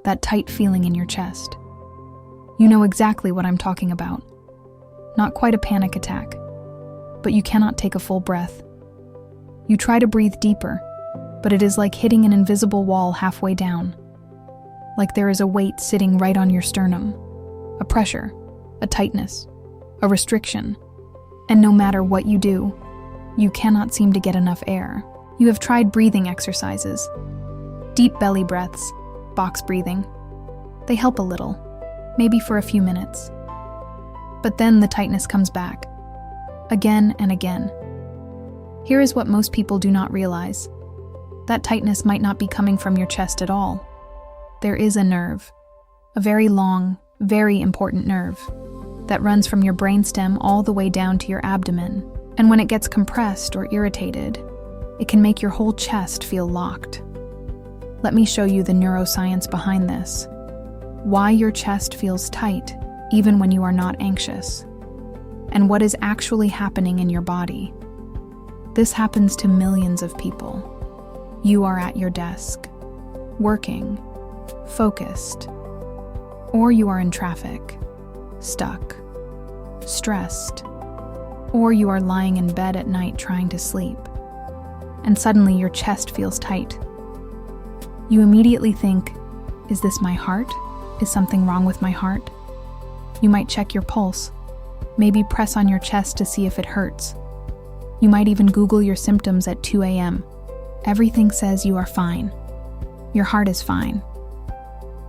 that tight feeling in your chest. You know exactly what I'm talking about. Not quite a panic attack, but you cannot take a full breath. You try to breathe deeper, but it is like hitting an invisible wall halfway down. Like there is a weight sitting right on your sternum, a pressure, a tightness, a restriction. And no matter what you do, you cannot seem to get enough air. You have tried breathing exercises, deep belly breaths, box breathing. They help a little, maybe for a few minutes. But then the tightness comes back, again and again. Here is what most people do not realize. That tightness might not be coming from your chest at all. There is a nerve, a very long, very important nerve, that runs from your brainstem all the way down to your abdomen. And when it gets compressed or irritated, it can make your whole chest feel locked. Let me show you the neuroscience behind this. Why your chest feels tight, even when you are not anxious. And what is actually happening in your body. This happens to millions of people. You are at your desk, working, focused, or you are in traffic, stuck, stressed, or you are lying in bed at night trying to sleep, and suddenly your chest feels tight. You immediately think, is this my heart? Is something wrong with my heart? You might check your pulse, maybe press on your chest to see if it hurts. You might even Google your symptoms at 2 a.m. Everything says you are fine. Your heart is fine.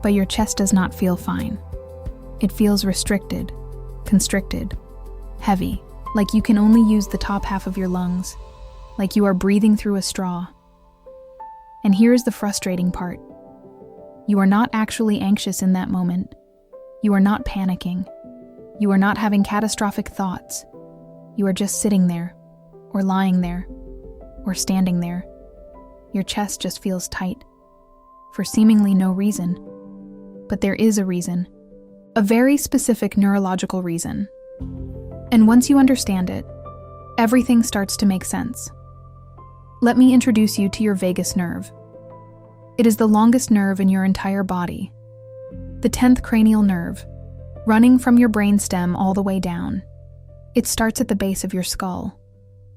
But your chest does not feel fine. It feels restricted, constricted, heavy, like you can only use the top half of your lungs, like you are breathing through a straw. And here is the frustrating part. You are not actually anxious in that moment. You are not panicking. You are not having catastrophic thoughts. You are just sitting there, or lying there, or standing there. Your chest just feels tight, for seemingly no reason. But there is a reason, a very specific neurological reason. And once you understand it, everything starts to make sense. Let me introduce you to your vagus nerve. It is the longest nerve in your entire body. The 10th cranial nerve, running from your brainstem all the way down. It starts at the base of your skull,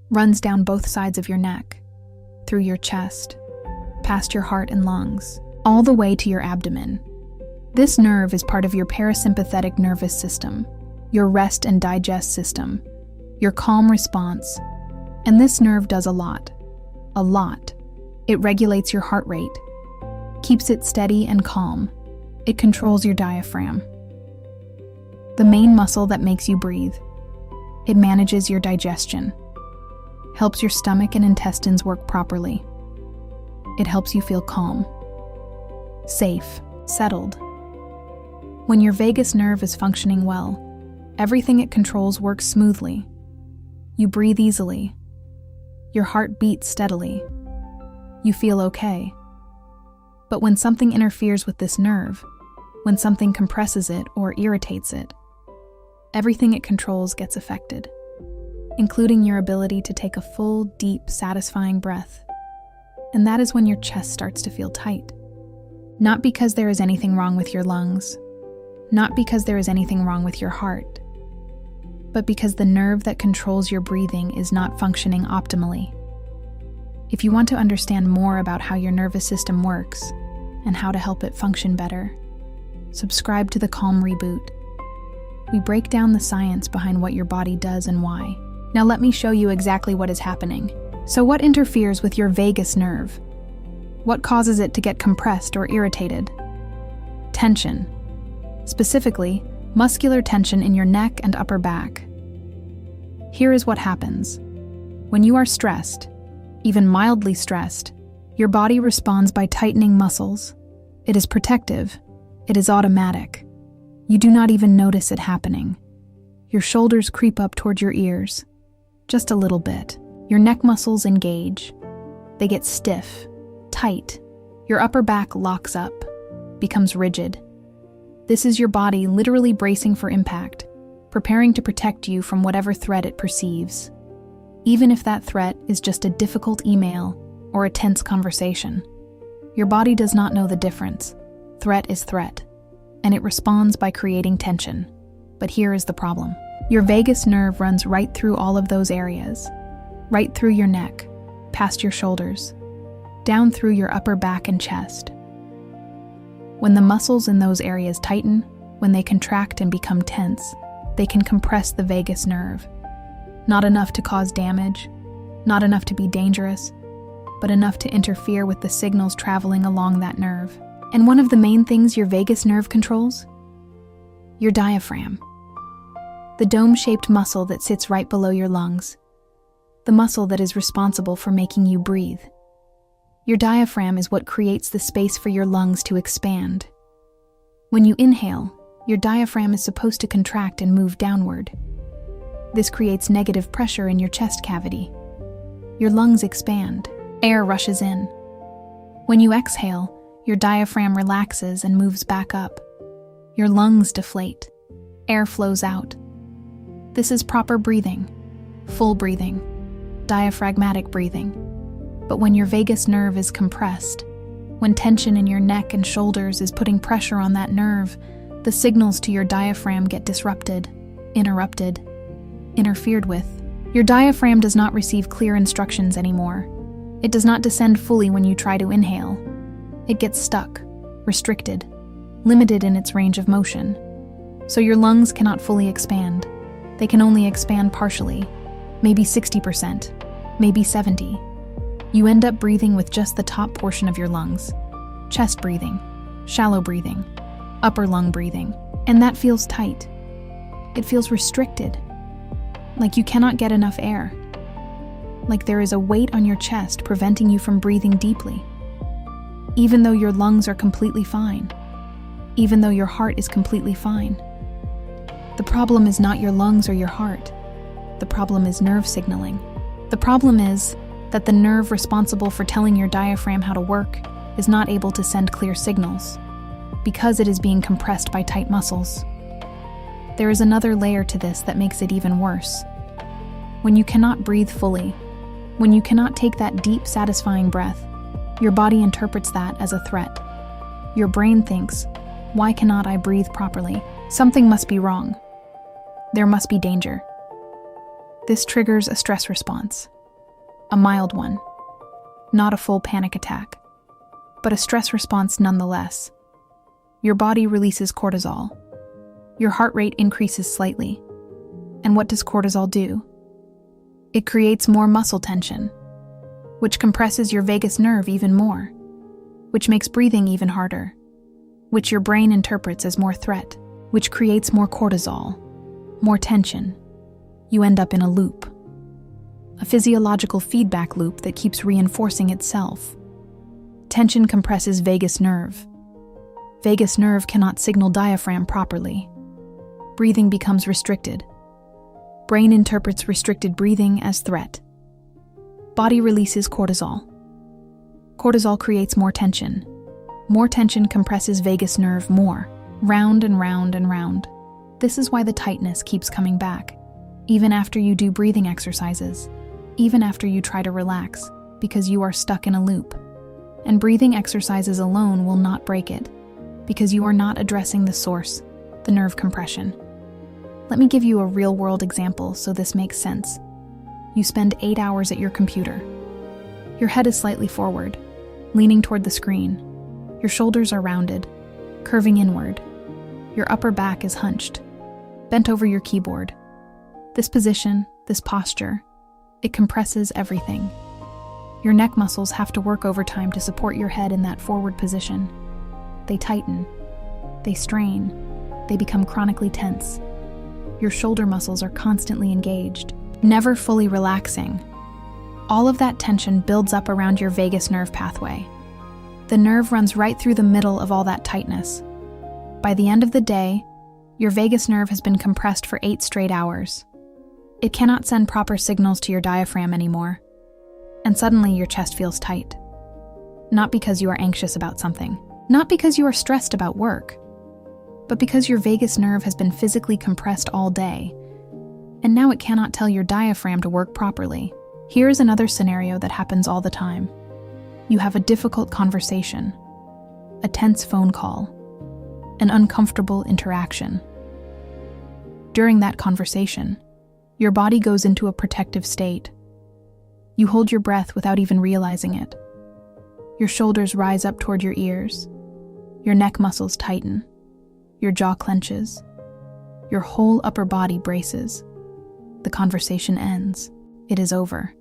runs down both sides of your neck, through your chest, past your heart and lungs, all the way to your abdomen. This nerve is part of your parasympathetic nervous system, your rest and digest system, your calm response. And this nerve does a lot. A lot. It regulates your heart rate, keeps it steady and calm. It controls your diaphragm, the main muscle that makes you breathe. It manages your digestion, helps your stomach and intestines work properly. It helps you feel calm, safe, settled. When your vagus nerve is functioning well, everything it controls works smoothly. You breathe easily. Your heart beats steadily. You feel okay. But when something interferes with this nerve, when something compresses it or irritates it, everything it controls gets affected, including your ability to take a full, deep, satisfying breath. And that is when your chest starts to feel tight. Not because there is anything wrong with your lungs, not because there is anything wrong with your heart, but because the nerve that controls your breathing is not functioning optimally. If you want to understand more about how your nervous system works and how to help it function better, subscribe to the Calm Reboot. We break down the science behind what your body does and why. Now let me show you exactly what is happening. So what interferes with your vagus nerve? What causes it to get compressed or irritated? Tension. Specifically, muscular tension in your neck and upper back. Here is what happens. When you are stressed, even mildly stressed, your body responds by tightening muscles. It is protective. It is automatic. You do not even notice it happening. Your shoulders creep up toward your ears, just a little bit. Your neck muscles engage. They get stiff, tight. Your upper back locks up, becomes rigid. This is your body literally bracing for impact, preparing to protect you from whatever threat it perceives. Even if that threat is just a difficult email or a tense conversation. Your body does not know the difference. Threat is threat, and it responds by creating tension. But here is the problem. Your vagus nerve runs right through all of those areas, right through your neck, past your shoulders, down through your upper back and chest. When the muscles in those areas tighten, when they contract and become tense, they can compress the vagus nerve. Not enough to cause damage, not enough to be dangerous, but enough to interfere with the signals traveling along that nerve. And one of the main things your vagus nerve controls? Your diaphragm. The dome-shaped muscle that sits right below your lungs. The muscle that is responsible for making you breathe. Your diaphragm is what creates the space for your lungs to expand. When you inhale, your diaphragm is supposed to contract and move downward. This creates negative pressure in your chest cavity. Your lungs expand. Air rushes in. When you exhale, your diaphragm relaxes and moves back up. Your lungs deflate. Air flows out. This is proper breathing, full breathing, diaphragmatic breathing. But when your vagus nerve is compressed, when tension in your neck and shoulders is putting pressure on that nerve, the signals to your diaphragm get disrupted, interrupted, interfered with. Your diaphragm does not receive clear instructions anymore. It does not descend fully when you try to inhale. It gets stuck, restricted, limited in its range of motion. So your lungs cannot fully expand. They can only expand partially, maybe 60%, maybe 70%. You end up breathing with just the top portion of your lungs. Chest breathing, shallow breathing, upper lung breathing, and that feels tight. It feels restricted, like you cannot get enough air, like there is a weight on your chest preventing you from breathing deeply, even though your lungs are completely fine, even though your heart is completely fine. The problem is not your lungs or your heart. The problem is nerve signaling. The problem is that the nerve responsible for telling your diaphragm how to work is not able to send clear signals because it is being compressed by tight muscles. There is another layer to this that makes it even worse. When you cannot breathe fully, when you cannot take that deep, satisfying breath, your body interprets that as a threat. Your brain thinks, "Why cannot I breathe properly? Something must be wrong. There must be danger." This triggers a stress response. A mild one. Not a full panic attack, but a stress response nonetheless. Your body releases cortisol. Your heart rate increases slightly. And what does cortisol do? It creates more muscle tension, which compresses your vagus nerve even more, which makes breathing even harder, which your brain interprets as more threat, which creates more cortisol, more tension. You end up in a loop. A physiological feedback loop that keeps reinforcing itself. Tension compresses vagus nerve. Vagus nerve cannot signal diaphragm properly. Breathing becomes restricted. Brain interprets restricted breathing as threat. Body releases cortisol. Cortisol creates more tension. More tension compresses vagus nerve more, round and round and round. This is why the tightness keeps coming back, even after you do breathing exercises. Even after you try to relax, because you are stuck in a loop. And breathing exercises alone will not break it, because you are not addressing the source, the nerve compression. Let me give you a real-world example so this makes sense. You spend 8 hours at your computer. Your head is slightly forward, leaning toward the screen. Your shoulders are rounded, curving inward. Your upper back is hunched, bent over your keyboard. This position, this posture, it compresses everything. Your neck muscles have to work overtime to support your head in that forward position. They tighten, they strain, they become chronically tense. Your shoulder muscles are constantly engaged, never fully relaxing. All of that tension builds up around your vagus nerve pathway. The nerve runs right through the middle of all that tightness. By the end of the day, your vagus nerve has been compressed for 8 straight hours. It cannot send proper signals to your diaphragm anymore. And suddenly your chest feels tight. Not because you are anxious about something, not because you are stressed about work, but because your vagus nerve has been physically compressed all day, and now it cannot tell your diaphragm to work properly. Here is another scenario that happens all the time. You have a difficult conversation. a tense phone call, an uncomfortable interaction. During that conversation, your body goes into a protective state. You hold your breath without even realizing it. Your shoulders rise up toward your ears. Your neck muscles tighten. Your jaw clenches. Your whole upper body braces. The conversation ends. It is over.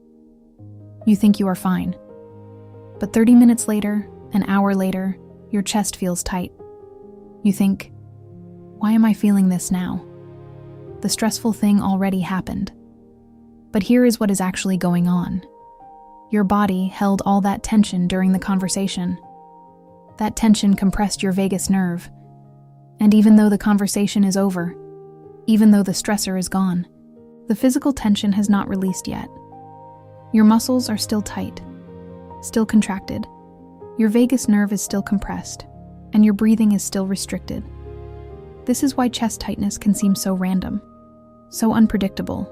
You think you are fine. But 30 minutes later, an hour later, your chest feels tight. You think, why am I feeling this now? The stressful thing already happened. But here is what is actually going on. Your body held all that tension during the conversation. That tension compressed your vagus nerve. And even though the conversation is over, even though the stressor is gone, the physical tension has not released yet. Your muscles are still tight, still contracted. Your vagus nerve is still compressed, and your breathing is still restricted. This is why chest tightness can seem so random, so unpredictable,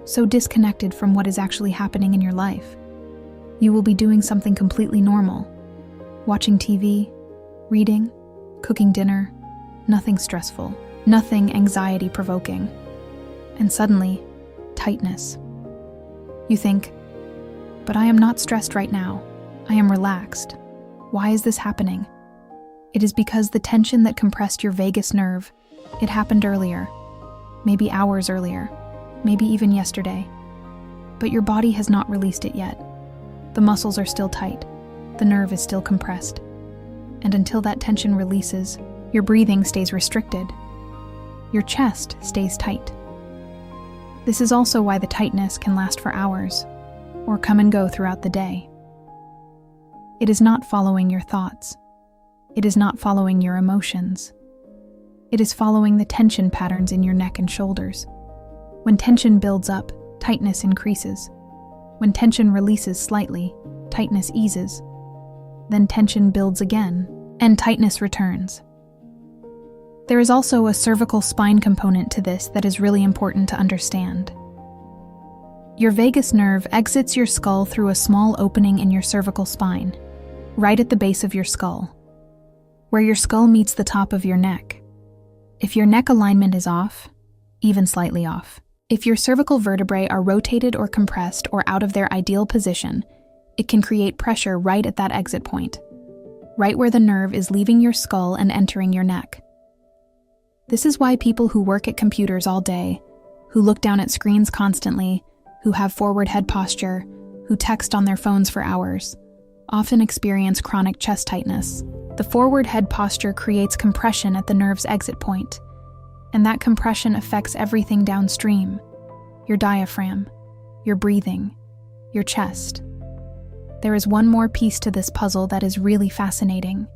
so disconnected from what is actually happening in your life. You will be doing something completely normal, watching TV, reading, cooking dinner, nothing stressful, nothing anxiety-provoking. And suddenly, tightness. You think, but I am not stressed right now. I am relaxed. Why is this happening? It is because the tension that compressed your vagus nerve, it happened earlier, maybe hours earlier, maybe even yesterday. But your body has not released it yet. The muscles are still tight. The nerve is still compressed. And until that tension releases, your breathing stays restricted. Your chest stays tight. This is also why the tightness can last for hours, or come and go throughout the day. It is not following your thoughts. It is not following your emotions. It is following the tension patterns in your neck and shoulders. When tension builds up, tightness increases. When tension releases slightly, tightness eases. Then tension builds again, and tightness returns. There is also a cervical spine component to this that is really important to understand. Your vagus nerve exits your skull through a small opening in your cervical spine, right at the base of your skull, where your skull meets the top of your neck. If your neck alignment is off, even slightly off, if your cervical vertebrae are rotated or compressed or out of their ideal position, it can create pressure right at that exit point, right where the nerve is leaving your skull and entering your neck. This is why people who work at computers all day, who look down at screens constantly, who have forward head posture, who text on their phones for hours, often experience chronic chest tightness. The forward head posture creates compression at the nerve's exit point, and that compression affects everything downstream: your diaphragm, your breathing, your chest. There is one more piece to this puzzle that is really fascinating.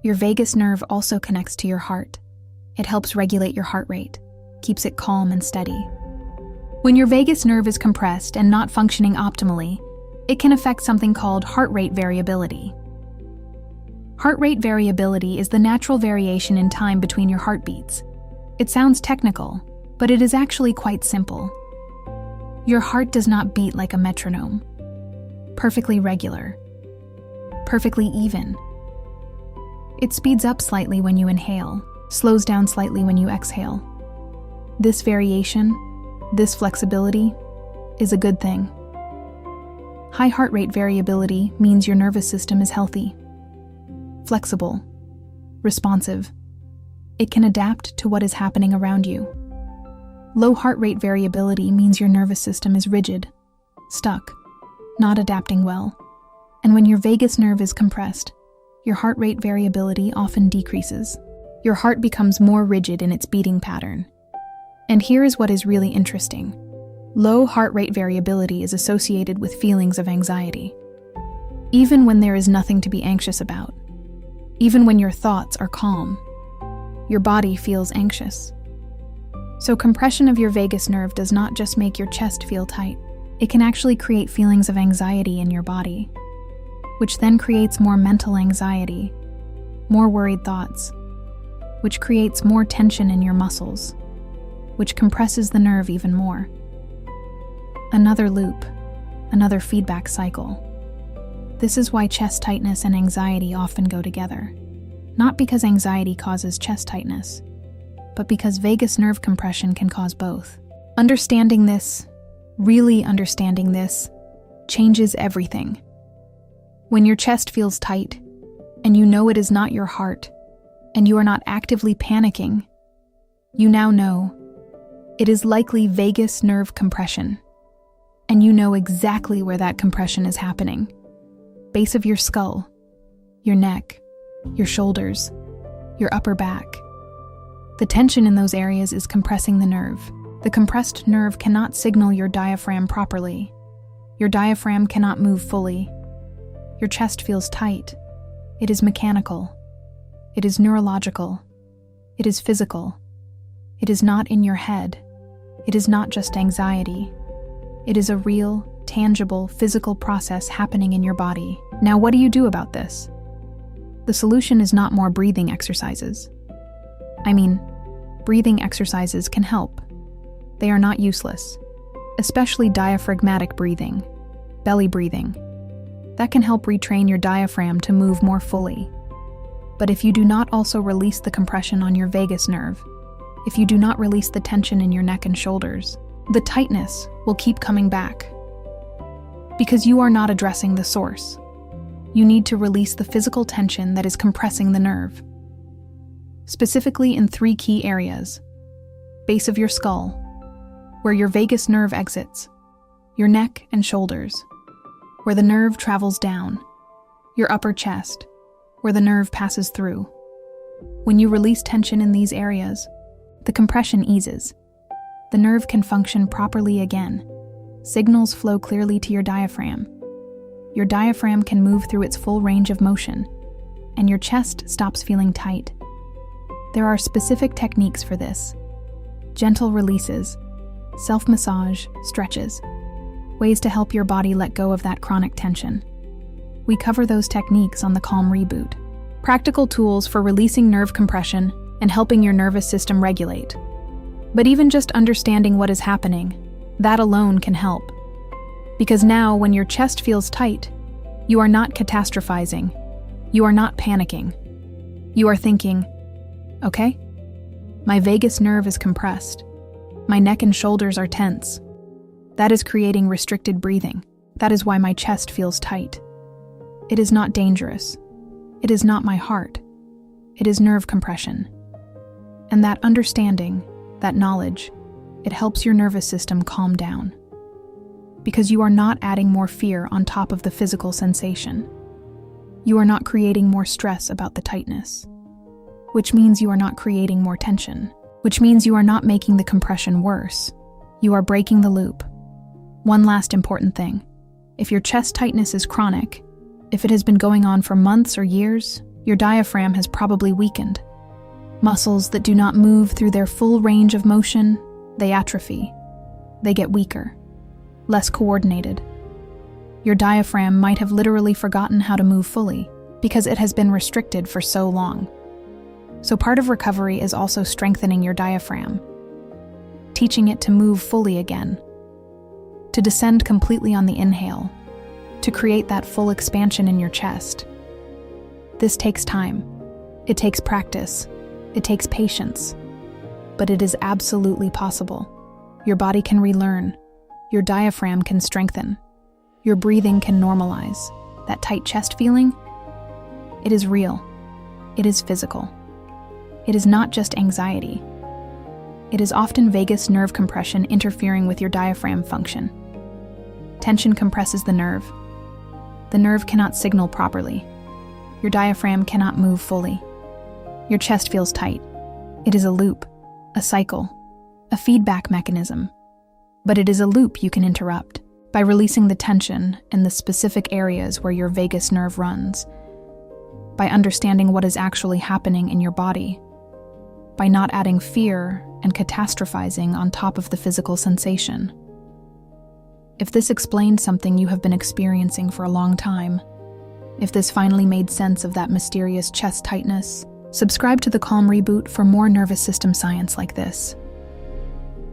Your vagus nerve also connects to your heart. It helps regulate your heart rate, keeps it calm and steady. When your vagus nerve is compressed and not functioning optimally, it can affect something called heart rate variability. Heart rate variability is the natural variation in time between your heartbeats. It sounds technical, but it is actually quite simple. Your heart does not beat like a metronome. Perfectly regular. Perfectly even. It speeds up slightly when you inhale, slows down slightly when you exhale. This variation, this flexibility, is a good thing. High heart rate variability means your nervous system is healthy, flexible, responsive. It can adapt to what is happening around you. Low heart rate variability means your nervous system is rigid, stuck, not adapting well. And when your vagus nerve is compressed, your heart rate variability often decreases. Your heart becomes more rigid in its beating pattern. And here is what is really interesting. Low heart rate variability is associated with feelings of anxiety. Even when there is nothing to be anxious about, even when your thoughts are calm, your body feels anxious. So compression of your vagus nerve does not just make your chest feel tight. It can actually create feelings of anxiety in your body, which then creates more mental anxiety, more worried thoughts, which creates more tension in your muscles, which compresses the nerve even more. Another loop, another feedback cycle. This is why chest tightness and anxiety often go together. Not because anxiety causes chest tightness, but because vagus nerve compression can cause both. Understanding this, really understanding this, changes everything. When your chest feels tight, and you know it is not your heart, and you are not actively panicking, you now know it is likely vagus nerve compression, and you know exactly where that compression is happening. Base of your skull, your neck, your shoulders, your upper back. The tension in those areas is compressing the nerve. The compressed nerve cannot signal your diaphragm properly. Your diaphragm cannot move fully. Your chest feels tight. It is mechanical. It is neurological. It is physical. It is not in your head. It is not just anxiety. It is a real, tangible, physical process happening in your body. Now, what do you do about this? The solution is not more breathing exercises. Breathing exercises can help. They are not useless, especially diaphragmatic breathing, belly breathing. That can help retrain your diaphragm to move more fully. But if you do not also release the compression on your vagus nerve, if you do not release the tension in your neck and shoulders, the tightness will keep coming back. Because you are not addressing the source. You need to release the physical tension that is compressing the nerve. Specifically in 3 key areas: base of your skull, where your vagus nerve exits, your neck and shoulders, where the nerve travels down, your upper chest, where the nerve passes through. When you release tension in these areas, the compression eases. The nerve can function properly again. Signals flow clearly to your diaphragm. Your diaphragm can move through its full range of motion, and your chest stops feeling tight. There are specific techniques for this: gentle releases, self-massage, stretches, ways to help your body let go of that chronic tension. We cover those techniques on the Calm Reboot. Practical tools for releasing nerve compression and helping your nervous system regulate. But even just understanding what is happening, that alone can help. Because now, when your chest feels tight, you are not catastrophizing. You are not panicking. You are thinking, okay, my vagus nerve is compressed. My neck and shoulders are tense. That is creating restricted breathing. That is why my chest feels tight. It is not dangerous. It is not my heart. It is nerve compression. And that understanding, that knowledge, it helps your nervous system calm down. Because you are not adding more fear on top of the physical sensation. You are not creating more stress about the tightness, which means you are not creating more tension, which means you are not making the compression worse. You are breaking the loop. One last important thing. If your chest tightness is chronic, if it has been going on for months or years, your diaphragm has probably weakened. Muscles that do not move through their full range of motion, they atrophy. They get weaker, less coordinated. Your diaphragm might have literally forgotten how to move fully because it has been restricted for so long. So part of recovery is also strengthening your diaphragm, teaching it to move fully again, to descend completely on the inhale, to create that full expansion in your chest. This takes time. It takes practice. It takes patience. But it is absolutely possible. Your body can relearn. Your diaphragm can strengthen. Your breathing can normalize. That tight chest feeling? It is real. It is physical. It is not just anxiety. It is often vagus nerve compression interfering with your diaphragm function. Tension compresses the nerve. The nerve cannot signal properly. Your diaphragm cannot move fully. Your chest feels tight. It is a loop, a cycle, a feedback mechanism. But it is a loop you can interrupt by releasing the tension in the specific areas where your vagus nerve runs, by understanding what is actually happening in your body, by not adding fear and catastrophizing on top of the physical sensation. If this explained something you have been experiencing for a long time, if this finally made sense of that mysterious chest tightness, subscribe to the Calm Reboot for more nervous system science like this.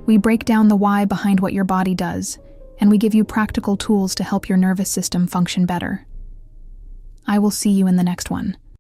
We break down the why behind what your body does, and we give you practical tools to help your nervous system function better. I will see you in the next one.